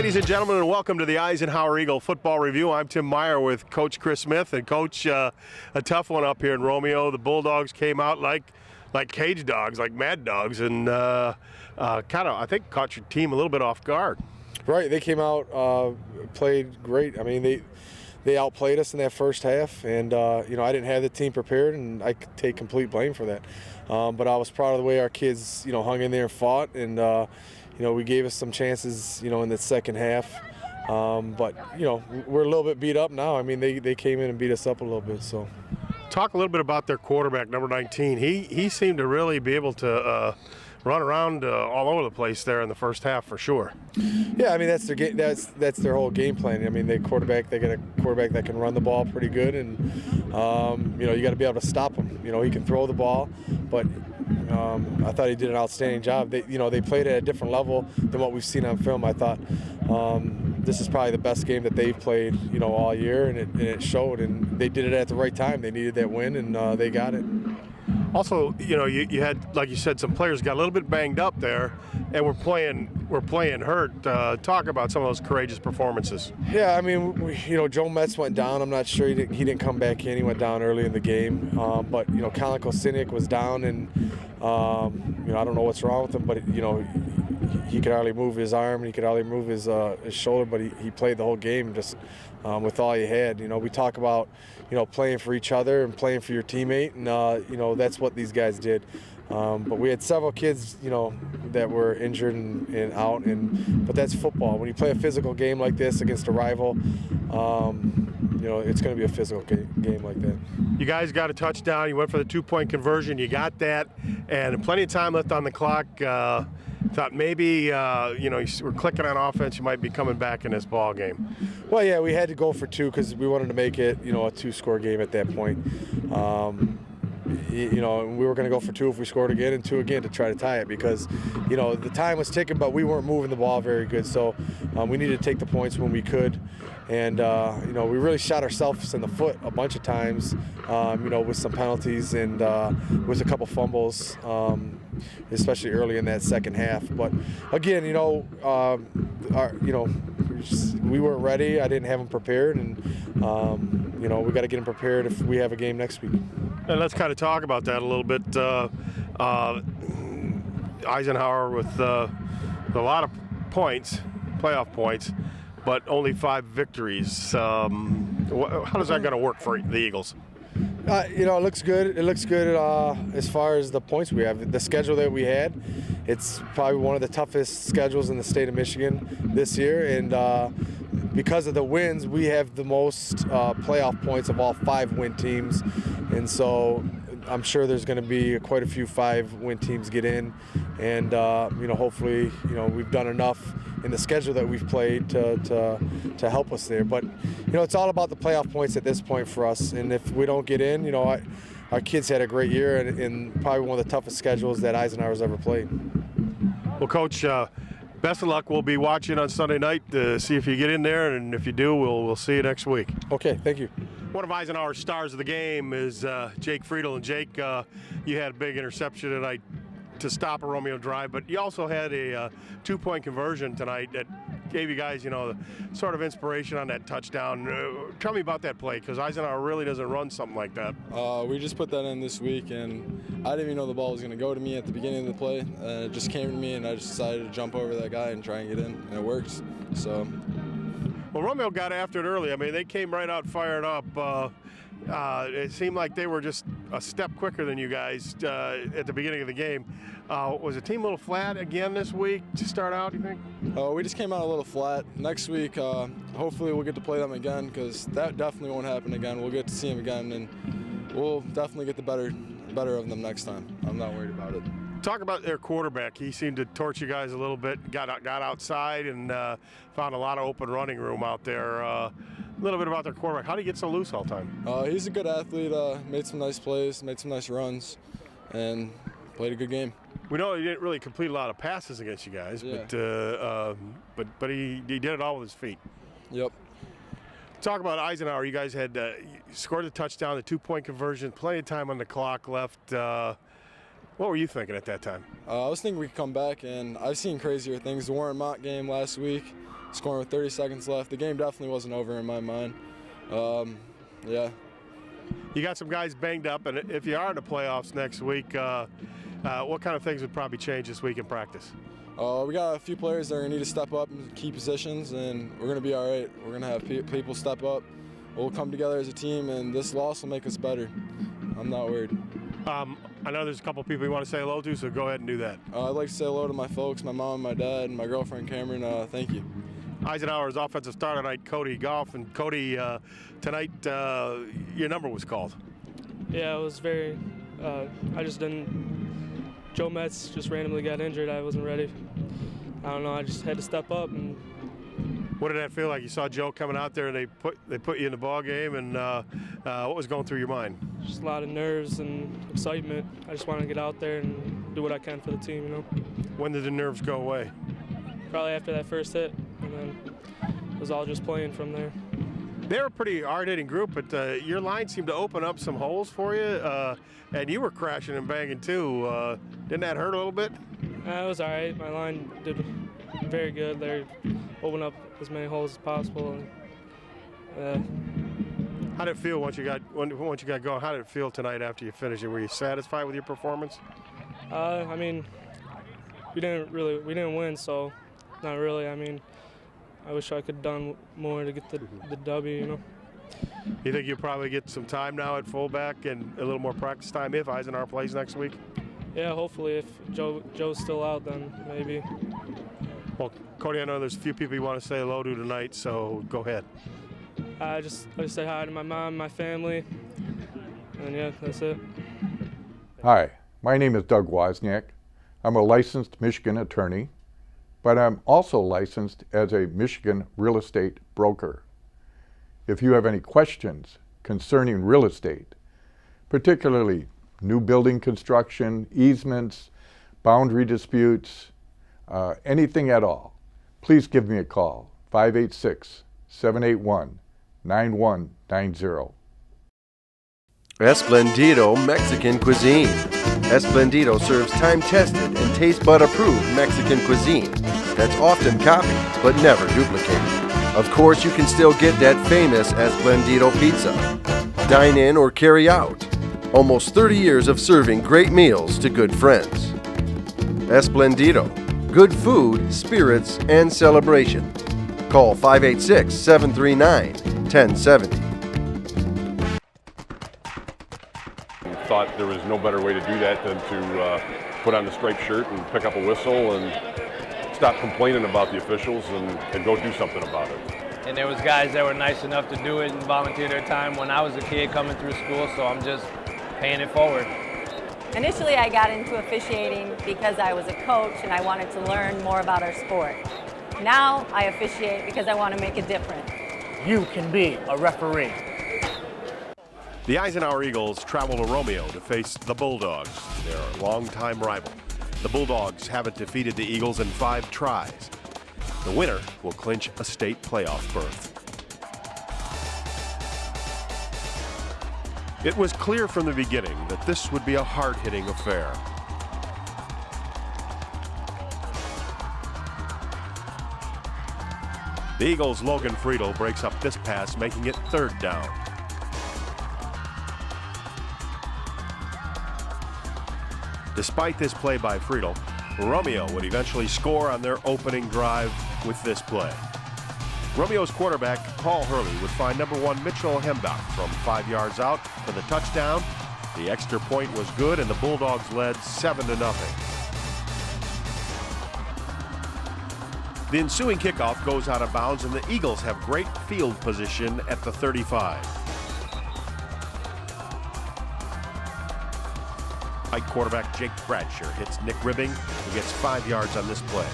Ladies and gentlemen, and welcome to the Eisenhower Eagle Football Review. I'm Tim Meyer with Coach Chris Smith. And Coach, a tough one up here in Romeo. The Bulldogs came out like cage dogs, like mad dogs, and kind of, I think, caught your team a little bit off guard. Right, they came out, played great. I mean, they outplayed us in that first half, and I didn't have the team prepared, and I could take complete blame for that. But I was proud of the way our kids, hung in there and fought, and we gave us some chances, in the second half. But we're a little bit beat up now. I mean, they came in and beat us up a little bit. So, talk a little bit about their quarterback, number 19. He seemed to really be able to run around all over the place there in the first half for sure. Yeah, I mean that's their game. That's their whole game plan. I mean, they got a quarterback that can run the ball pretty good, and you got to be able to stop him. He can throw the ball, but I thought he did an outstanding job. They played at a different level than what we've seen on film. I thought this is probably the best game that they've played, all year, and it showed. And they did it at the right time. They needed that win, and they got it. Also, you had, like you said, some players got a little bit banged up there, and we're playing hurt. Talk about some of those courageous performances. Yeah, I mean, Joe Metz went down. I'm not sure he didn't come back in. He went down early in the game. But Colin Kosiniak was down, and I don't know what's wrong with him, but he could hardly move his arm, and he could hardly move his shoulder, but he played the whole game just with all he had. We talk about playing for each other and playing for your teammate, and that's what these guys did. But we had several kids that were injured and out, but that's football. When you play a physical game like this against a rival, it's going to be a physical game like that. You guys got a touchdown. You went for the 2-point conversion. You got that, and plenty of time left on the clock. Thought maybe you were clicking on offense. You might be coming back in this ball game. Well, yeah, we had to go for two because we wanted to make it a two-score game at that point. We were going to go for two if we scored again, and two again to try to tie it because the time was ticking, but we weren't moving the ball very good. So we needed to take the points when we could, and we really shot ourselves in the foot a bunch of times, with some penalties and with a couple fumbles, especially early in that second half. But again, we weren't ready. I didn't have them prepared, and we got to get them prepared if we have a game next week. And let's kind of talk about that a little bit. Eisenhower with a lot of points, playoff points, but only 5 victories. How is that going to work for the Eagles? It looks good. It looks good as far as the points we have. The schedule that we had, it's probably one of the toughest schedules in the state of Michigan this year, and because of the wins, we have the most playoff points of all 5-win teams, and so I'm sure there's going to be quite a few 5-win teams get in, and hopefully we've done enough in the schedule that we've played to help us there. But it's all about the playoff points at this point for us, and if we don't get in, our kids had a great year and probably one of the toughest schedules that Eisenhower's ever played. Well, Coach, best of luck. We'll be watching on Sunday night to see if you get in there, and if you do, we'll see you next week. Okay, thank you. One of Eisenhower's stars of the game is Jake Friedel. And Jake, you had a big interception tonight to stop a Romeo drive, but you also had a 2-point conversion tonight that gave you guys, sort of inspiration on that touchdown. Tell me about that play, because Eisenhower really doesn't run something like that. We just put that in this week, and I didn't even know the ball was going to go to me at the beginning of the play. It just came to me, and I just decided to jump over that guy and try and get in, and it works. So. Well, Romeo got after it early. I mean, they came right out fired up. It seemed like they were just a step quicker than you guys at the beginning of the game. Was the team a little flat again this week to start out, you think? We just came out a little flat. Next week, hopefully we'll get to play them again, because that definitely won't happen again. We'll get to see them again, and we'll definitely get the better of them next time. I'm not worried about it. Talk about their quarterback. He seemed to torch you guys a little bit, got outside and found a lot of open running room out there. A little bit about their quarterback. How do you get so loose all the time? He's a good athlete, made some nice plays, made some nice runs, and played a good game. We know he didn't really complete a lot of passes against you guys, yeah. but he did it all with his feet. Yep. Talk about Eisenhower. You guys had scored a touchdown, the 2-point conversion, plenty of time on the clock left. What were you thinking at that time? I was thinking we could come back, and I've seen crazier things. The Warren Mott game last week, scoring with 30 seconds left. The game definitely wasn't over in my mind. Yeah. You got some guys banged up, and if you are in the playoffs next week, what kind of things would probably change this week in practice? We got a few players that are going to need to step up in key positions, and we're going to be all right. We're going to have people step up. We'll come together as a team, and this loss will make us better. I'm not worried. I know there's a couple people you want to say hello to, so go ahead and do that. I'd like to say hello to my folks, my mom, my dad, and my girlfriend Cameron. Thank you. Eisenhower's offensive starter tonight, Cody Goff. And Cody, tonight your number was called. Yeah, it was very, I just didn't, Joe Metz just randomly got injured. I wasn't ready. I don't know, I just had to step up. And what did that feel like? You saw Joe coming out there and they put you in the ball game, and what was going through your mind? Just a lot of nerves and excitement. I just wanted to get out there and do what I can for the team, you know. When did the nerves go away? Probably after that first hit, and then it was all just playing from there. They were a pretty hard-hitting group, but your line seemed to open up some holes for you, and you were crashing and banging too. Didn't that hurt a little bit? It was all right. My line did very good. They opened up as many holes as possible. And, how did it feel once you got going? How did it feel tonight after you finished it? Were you satisfied with your performance? I mean, we didn't win, so not really. I mean, I wish I could have done more to get the W, you know. You think you'll probably get some time now at fullback and a little more practice time if Eisenhower plays next week? Yeah, hopefully. If Joe's still out, then maybe. Well, Cody, I know there's a few people you want to say hello to tonight, so go ahead. I just like to say hi to my mom, my family, and yeah, that's it. Hi, my name is Doug Wozniak. I'm a licensed Michigan attorney, but I'm also licensed as a Michigan real estate broker. If you have any questions concerning real estate, particularly new building construction, easements, boundary disputes, anything at all, please give me a call, 586-781-9190. Esplendido Mexican Cuisine. Esplendido serves time-tested and taste bud-approved Mexican cuisine that's often copied but never duplicated. Of course, you can still get that famous Esplendido pizza. Dine in or carry out. Almost 30 years of serving great meals to good friends. Esplendido. Good food, spirits, and celebration. Call 586-739-1070. Thought there was no better way to do that than to put on the striped shirt and pick up a whistle and stop complaining about the officials and go do something about it. And there was guys that were nice enough to do it and volunteer their time when I was a kid coming through school, so I'm just paying it forward. Initially, I got into officiating because I was a coach and I wanted to learn more about our sport. Now I officiate because I want to make a difference. You can be a referee. The Eisenhower Eagles travel to Romeo to face the Bulldogs, their longtime rival. The Bulldogs haven't defeated the Eagles in 5 tries. The winner will clinch a state playoff berth. It was clear from the beginning that this would be a hard-hitting affair. The Eagles' Logan Friedel breaks up this pass, making it 3rd down. Despite this play by Friedel, Romeo would eventually score on their opening drive with this play. Romeo's quarterback, Paul Hurley, would find number 1 Mitchell Hembach from 5 yards out for the touchdown. The extra point was good, and the Bulldogs led 7-0. The ensuing kickoff goes out of bounds, and the Eagles have great field position at the 35. Pike quarterback Jake Bradsher hits Nick Ribbing, who gets 5 yards on this play.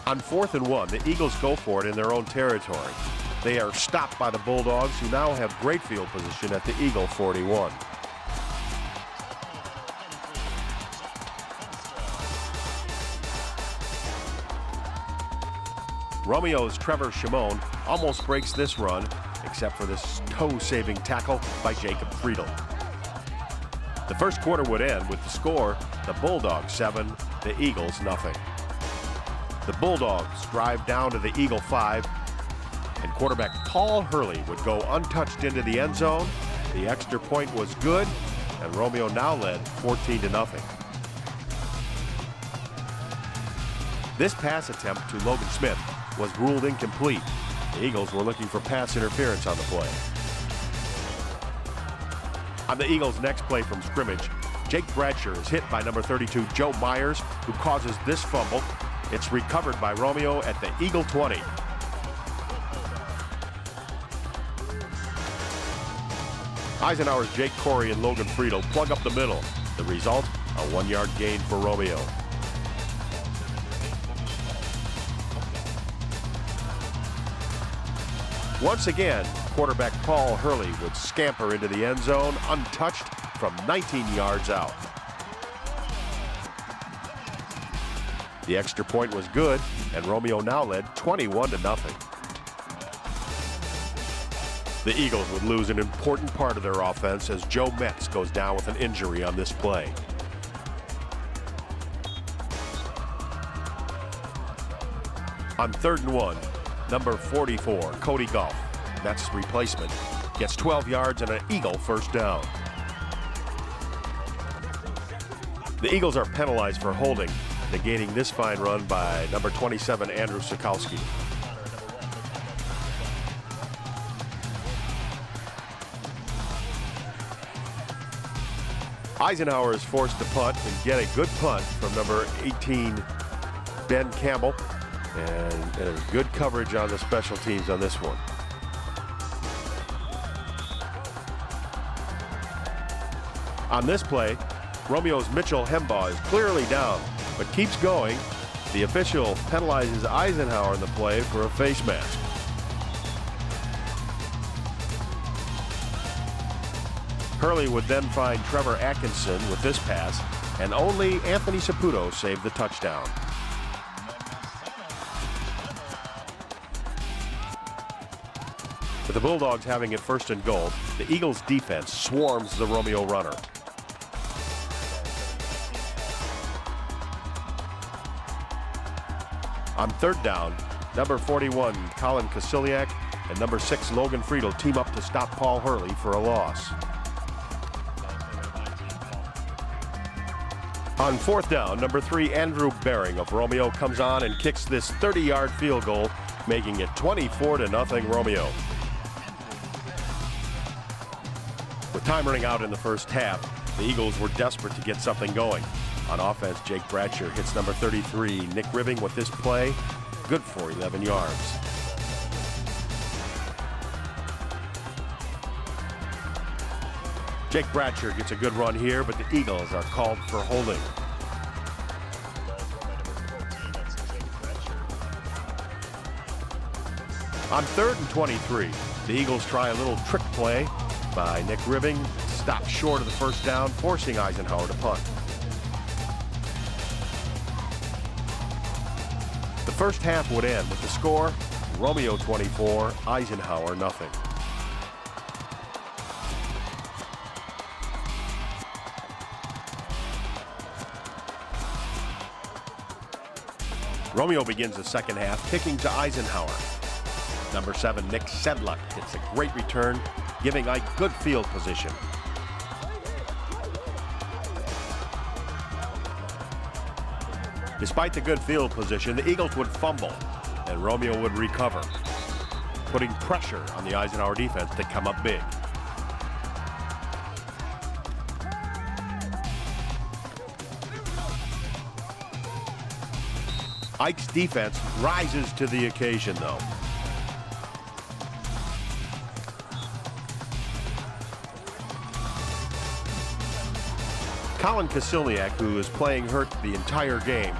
On 4th and 1, the Eagles go for it in their own territory. They are stopped by the Bulldogs, who now have great field position at the Eagle 41. Romeo's Trevor Shimon almost breaks this run, except for this toe-saving tackle by Jacob Friedel. The first quarter would end with the score, the Bulldogs 7, the Eagles nothing. The Bulldogs drive down to the Eagle 5, and quarterback Paul Hurley would go untouched into the end zone. The extra point was good, and Romeo now led 14-0. This pass attempt to Logan Smith was ruled incomplete. The Eagles were looking for pass interference on the play. On the Eagles' next play from scrimmage, Jake Bradsher is hit by number 32, Joe Myers, who causes this fumble. It's recovered by Romeo at the Eagle 20. Eisenhower's Jake Corey and Logan Friedel plug up the middle. The result, a 1-yard gain for Romeo. Once again, quarterback Paul Hurley would scamper into the end zone untouched from 19 yards out. The extra point was good, and Romeo now led 21-0. The Eagles would lose an important part of their offense as Joe Metz goes down with an injury on this play. On 3rd and 1, number 44, Cody Goff, Metz replacement, gets 12 yards and an Eagle first down. The Eagles are penalized for holding, negating this fine run by number 27, Andrew Sikowski. Eisenhower is forced to punt and get a good punt from number 18, Ben Campbell. And there's good coverage on the special teams on this one. On this play, Romeo's Mitchell Hembaugh is clearly down, but keeps going. The official penalizes Eisenhower in the play for a face mask. Hurley would then find Trevor Atkinson with this pass, and only Anthony Saputo saved the touchdown. With the Bulldogs having it 1st and goal, the Eagles' defense swarms the Romeo runner. On 3rd down, number 41, Colin Kasiliak, and number 6, Logan Friedel team up to stop Paul Hurley for a loss. On 4th down, number 3, Andrew Bering of Romeo comes on and kicks this 30-yard field goal, making it 24-0 Romeo. With time running out in the first half, the Eagles were desperate to get something going. On offense, Jake Bradsher hits number 33, Nick Ribbing, with this play, good for 11 yards. Jake Bradsher gets a good run here, but the Eagles are called for holding. On 3rd and 23, the Eagles try a little trick play by Nick Ribbing, stopped short of the first down, forcing Eisenhower to punt. The first half would end with the score, Romeo 24, Eisenhower nothing. Romeo begins the second half, kicking to Eisenhower. Number 7, Nick Sedluck, hits a great return, giving Ike good field position. Despite the good field position, the Eagles would fumble, and Romeo would recover, putting pressure on the Eisenhower defense to come up big. Ike's defense rises to the occasion, though. Colin Kasiliak, who is playing hurt the entire game,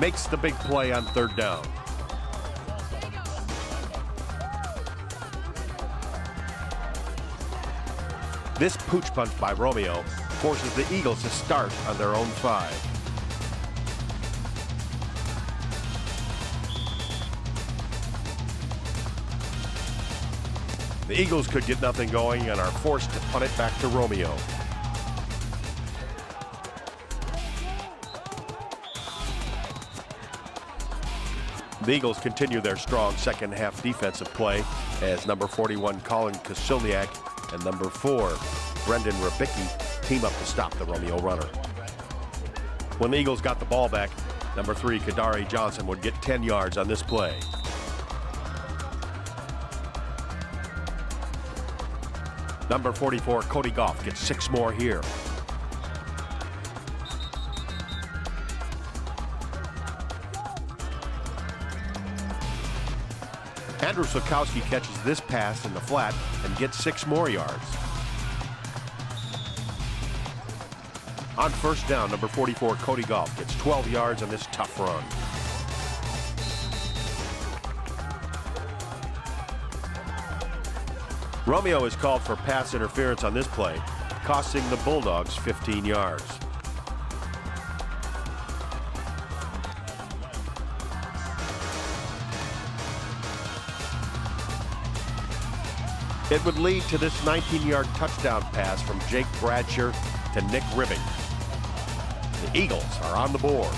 makes the big play on 3rd down. This pooch punt by Romeo forces the Eagles to start on their own 5. The Eagles could get nothing going and are forced to punt it back to Romeo. The Eagles continue their strong second half defensive play as number 41 Colin Kosilniak and number 4 Brendan Rabicki team up to stop the Romeo runner. When the Eagles got the ball back, number 3 Kadari Johnson would get 10 yards on this play. Number 44 Cody Goff gets 6 more here. Andrew Sokowski catches this pass in the flat and gets 6 more yards. On first down, number 44 Cody Goff gets 12 yards on this tough run. Romeo is called for pass interference on this play, costing the Bulldogs 15 yards. It would lead to this 19-yard touchdown pass from Jake Bradsher to Nick Ribbing. The Eagles are on the board.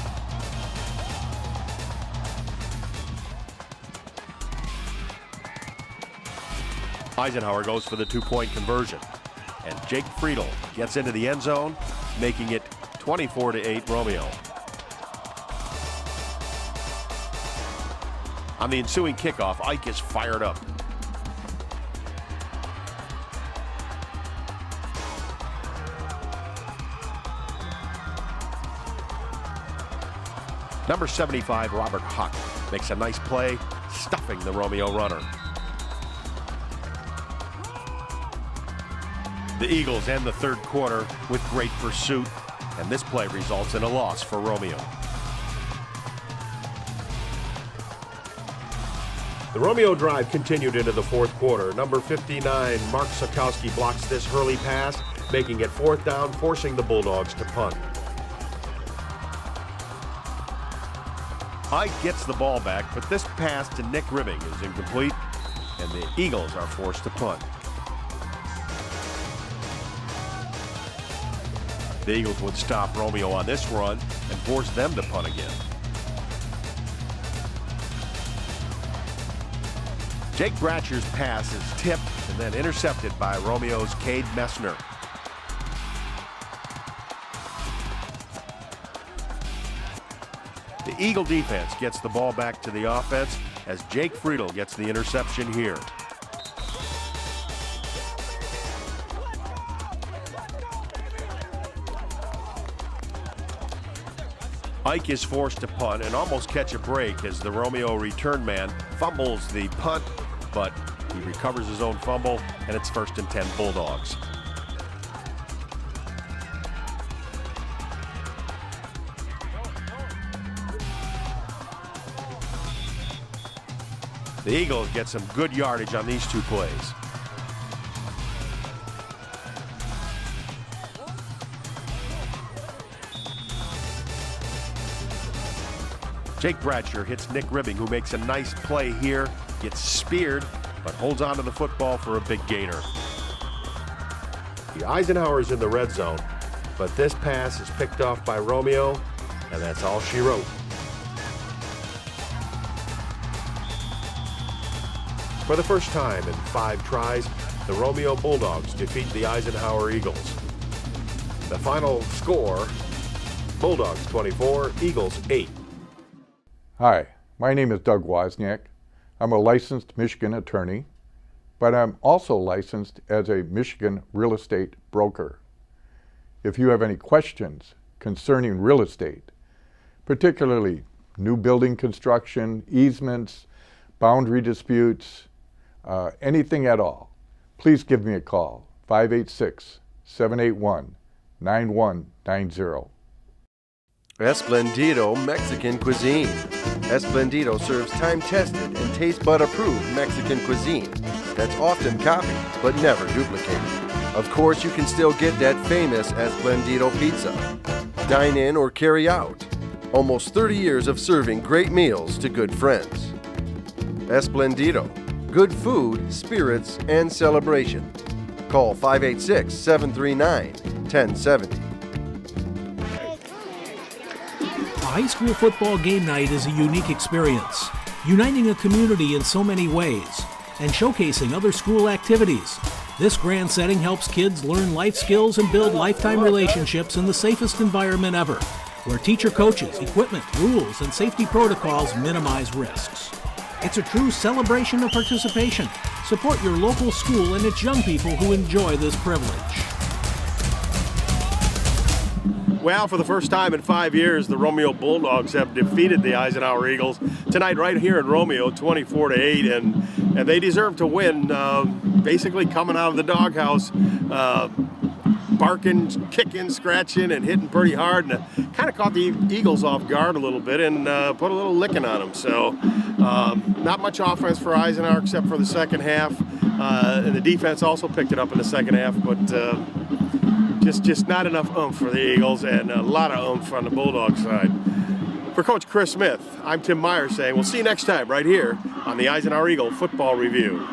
Eisenhower goes for the 2-point conversion, and Jake Friedel gets into the end zone, making it 24-8 Romeo. On the ensuing kickoff, Ike is fired up. Number 75, Robert Huck, makes a nice play, stuffing the Romeo runner. The Eagles end the third quarter with great pursuit, and this play results in a loss for Romeo. The Romeo drive continued into the fourth quarter. Number 59, Mark Sokowski, blocks this Hurley pass, making it 4th down, forcing the Bulldogs to punt. Ike gets the ball back, but this pass to Nick Ribbing is incomplete, and the Eagles are forced to punt. The Eagles would stop Romeo on this run and force them to punt again. Jake Bradsher's pass is tipped and then intercepted by Romeo's Cade Messner. The Eagle defense gets the ball back to the offense as Jake Friedel gets the interception here. Ike is forced to punt and almost catch a break as the Romeo return man fumbles the punt, but he recovers his own fumble, and it's 1st and 10 Bulldogs. The Eagles get some good yardage on these 2 plays. Jake Bradsher hits Nick Ribbing, who makes a nice play here, gets speared, but holds on to the football for a big gainer. The Eisenhower is in the red zone, but this pass is picked off by Romeo, and that's all she wrote. For the first time in 5 tries, the Romeo Bulldogs defeat the Eisenhower Eagles. The final score, Bulldogs 24, Eagles 8. Hi, my name is Doug Wozniak. I'm a licensed Michigan attorney, but I'm also licensed as a Michigan real estate broker. If you have any questions concerning real estate, particularly new building construction, easements, boundary disputes, anything at all, please give me a call, 586-781-9190. Esplendido Mexican Cuisine. Esplendido serves time-tested and taste bud-approved Mexican cuisine that's often copied but never duplicated. Of course, you can still get that famous Esplendido pizza. Dine in or carry out. Almost 30 years of serving great meals to good friends. Esplendido, good food, spirits, and celebration. Call 586-739-1070. A high school football game night is a unique experience, uniting a community in so many ways and showcasing other school activities. This grand setting helps kids learn life skills and build lifetime relationships in the safest environment ever, where teacher coaches, equipment, rules, and safety protocols minimize risks. It's a true celebration of participation. Support your local school and its young people who enjoy this privilege. Well, for the first time in 5 years, the Romeo Bulldogs have defeated the Eisenhower Eagles tonight right here in Romeo, 24-8, and they deserve to win. Basically coming out of the doghouse, barking, kicking, scratching, and hitting pretty hard, and kind of caught the Eagles off guard a little bit and put a little licking on them. So not much offense for Eisenhower except for the second half, and the defense also picked it up in the second half, but just not enough oomph for the Eagles and a lot of oomph on the Bulldog side. For Coach Chris Smith, I'm Tim Meyer saying we'll see you next time right here on the Eisenhower Eagle Football Review.